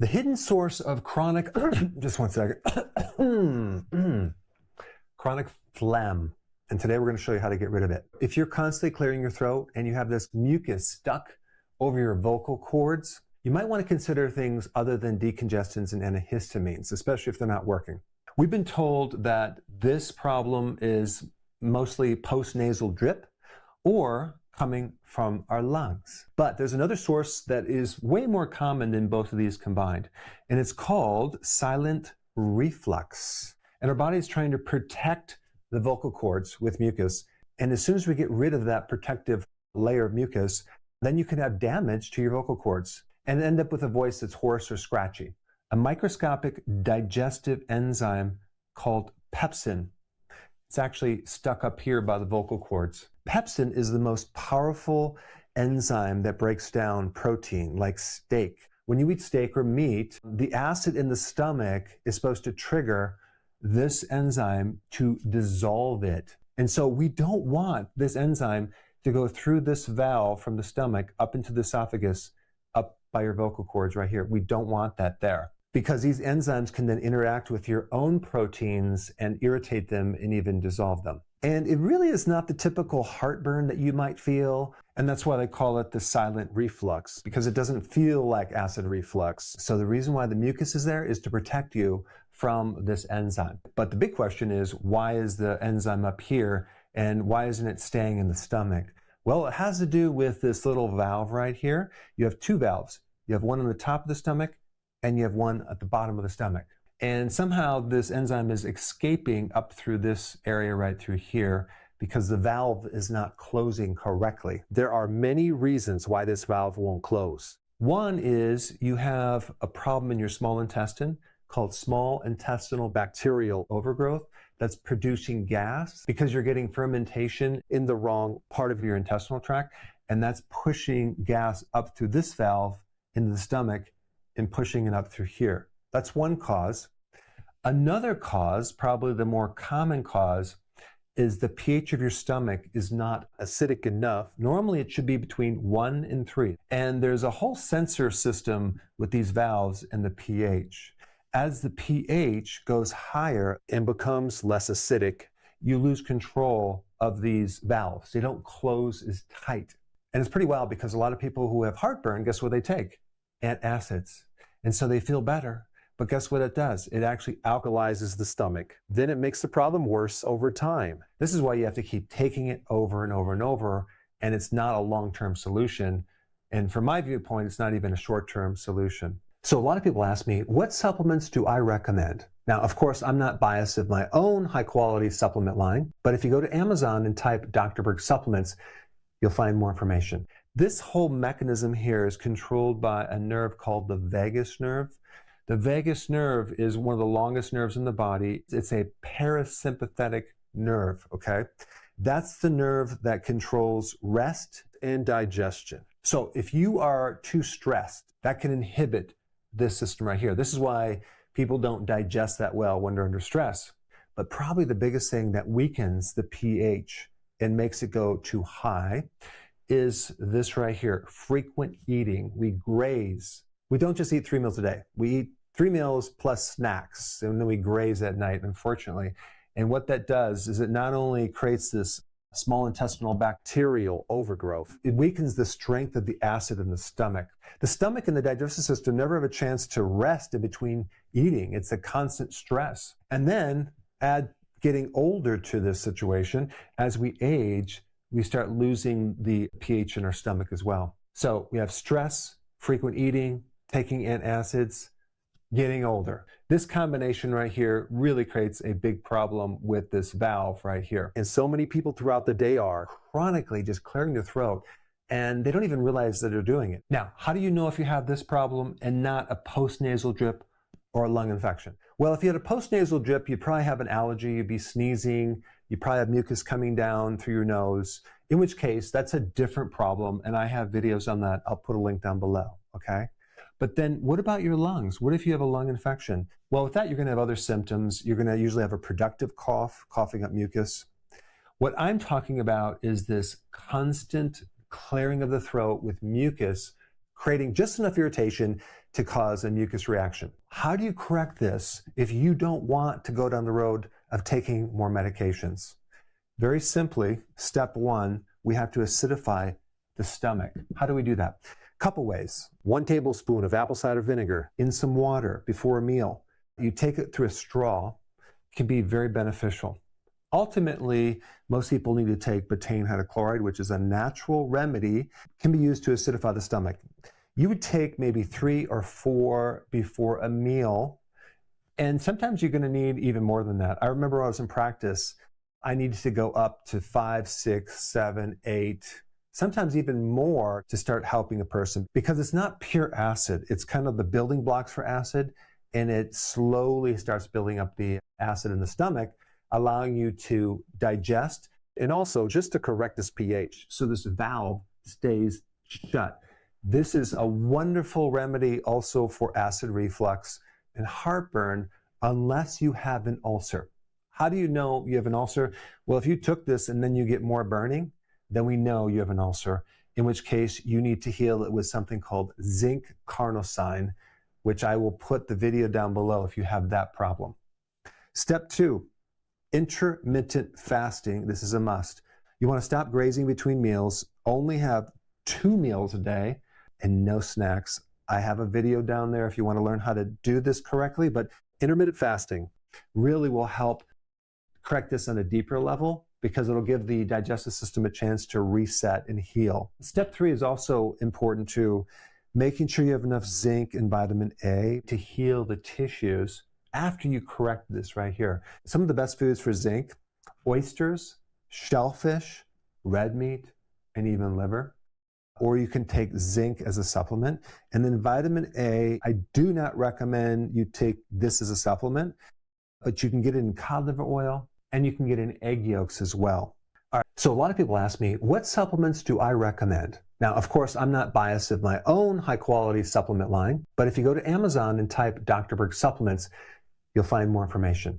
The hidden source of chronic, just one second, chronic phlegm. And today we're going to show you how to get rid of it. If you're constantly clearing your throat and you have this mucus stuck over your vocal cords, you might want to consider things other than decongestants and antihistamines, especially if they're not working. We've been told that this problem is mostly postnasal drip or coming from our lungs. But there's another source that is way more common than both of these combined, and it's called silent reflux. And our body is trying to protect the vocal cords with mucus. And as soon as we get rid of that protective layer of mucus, then you can have damage to your vocal cords and end up with a voice that's hoarse or scratchy. A microscopic digestive enzyme called pepsin. It's actually stuck up here by the vocal cords. Pepsin is the most powerful enzyme that breaks down protein, like steak. When you eat steak or meat, the acid in the stomach is supposed to trigger this enzyme to dissolve it. And so we don't want this enzyme to go through this valve from the stomach up into the esophagus, up by your vocal cords right here. We don't want that there, because these enzymes can then interact with your own proteins and irritate them and even dissolve them. And it really is not the typical heartburn that you might feel. And that's why they call it the silent reflux, because it doesn't feel like acid reflux. So the reason why the mucus is there is to protect you from this enzyme. But the big question is, why is the enzyme up here and why isn't it staying in the stomach? Well, it has to do with this little valve right here. You have two valves. You have one on the top of the stomach and you have one at the bottom of the stomach. And somehow this enzyme is escaping up through this area right through here because the valve is not closing correctly. There are many reasons why this valve won't close. One is you have a problem in your small intestine called small intestinal bacterial overgrowth that's producing gas because you're getting fermentation in the wrong part of your intestinal tract, and that's pushing gas up through this valve into the stomach and pushing it up through here. That's one cause. Another cause, probably the more common cause, is the pH of your stomach is not acidic enough. Normally it should be between 1 and 3. And there's a whole sensor system with these valves and the pH. As the pH goes higher and becomes less acidic, you lose control of these valves. They don't close as tight. And it's pretty wild because a lot of people who have heartburn, guess what they take? Antacids. And so they feel better. But guess what it does? It actually alkalizes the stomach. Then it makes the problem worse over time. This is why you have to keep taking it over and over and over, and it's not a long-term solution. And from my viewpoint, it's not even a short-term solution. So a lot of people ask me, what supplements do I recommend? Now, of course, I'm not biased of my own high-quality supplement line, but if you go to Amazon and type Dr. Berg supplements, you'll find more information. This whole mechanism here is controlled by a nerve called the vagus nerve. The vagus nerve is one of the longest nerves in the body. It's a parasympathetic nerve, okay? That's the nerve that controls rest and digestion. So if you are too stressed, that can inhibit this system right here. This is why people don't digest that well when they're under stress. But probably the biggest thing that weakens the pH and makes it go too high is this right here, frequent eating. We graze. We don't just eat 3 meals a day. We eat 3 meals plus snacks, and then we graze at night, unfortunately. And what that does is it not only creates this small intestinal bacterial overgrowth, it weakens the strength of the acid in the stomach. The stomach and the digestive system never have a chance to rest in between eating. It's a constant stress. And then add getting older to this situation. As we age, we start losing the pH in our stomach as well. So we have stress, frequent eating, taking antacids, getting older. This combination right here really creates a big problem with this valve right here. And so many people throughout the day are chronically just clearing their throat, and they don't even realize that they're doing it. Now, how do you know if you have this problem and not a postnasal drip or a lung infection? Well, if you had a postnasal drip, you'd probably have an allergy, you'd be sneezing, you probably have mucus coming down through your nose, in which case that's a different problem, and I have videos on that. I'll put a link down below, okay? But then what about your lungs? What if you have a lung infection? Well, with that, you're going to have other symptoms. You're going to usually have a productive cough, coughing up mucus. What I'm talking about is this constant clearing of the throat with mucus, creating just enough irritation to cause a mucus reaction. How do you correct this if you don't want to go down the road of taking more medications? Very simply, step one, we have to acidify the stomach. How do we do that? Couple ways. 1 tablespoon of apple cider vinegar in some water before a meal. You take it through a straw, can be very beneficial. Ultimately, most people need to take Betaine hydrochloride, which is a natural remedy, can be used to acidify the stomach. You would take maybe 3 or 4 before a meal, and sometimes you're going to need even more than that. I remember when I was in practice, I needed to go up to 5, 6, 7, 8, sometimes even more to start helping a person, because it's not pure acid. It's kind of the building blocks for acid, and it slowly starts building up the acid in the stomach, allowing you to digest. and also just to correct this pH. So this valve stays shut. This is a wonderful remedy also for acid reflux and heartburn, unless you have an ulcer. How do you know you have an ulcer? Well, if you took this and then you get more burning, then we know you have an ulcer, in which case you need to heal it with something called zinc carnosine, which I will put the video down below if you have that problem. Step 2, intermittent fasting. This is a must. You want to stop grazing between meals, only have 2 meals a day, and no snacks. I have a video down there if you want to learn how to do this correctly, but Intermittent fasting really will help correct this on a deeper level, because it'll give the digestive system a chance to reset and heal. Step 3 is also important too, making sure you have enough zinc and vitamin A to heal the tissues after you correct this right here. Some of the best foods for zinc: oysters, shellfish, red meat, and even liver. Or you can take zinc as a supplement. And then vitamin A, I do not recommend you take this as a supplement, but you can get it in cod liver oil, and you can get it in egg yolks as well. All right, so a lot of people ask me, what supplements do I recommend? Now, of course, I'm not biased of my own high quality supplement line, but if you go to Amazon and type Dr. Berg supplements, you'll find more information.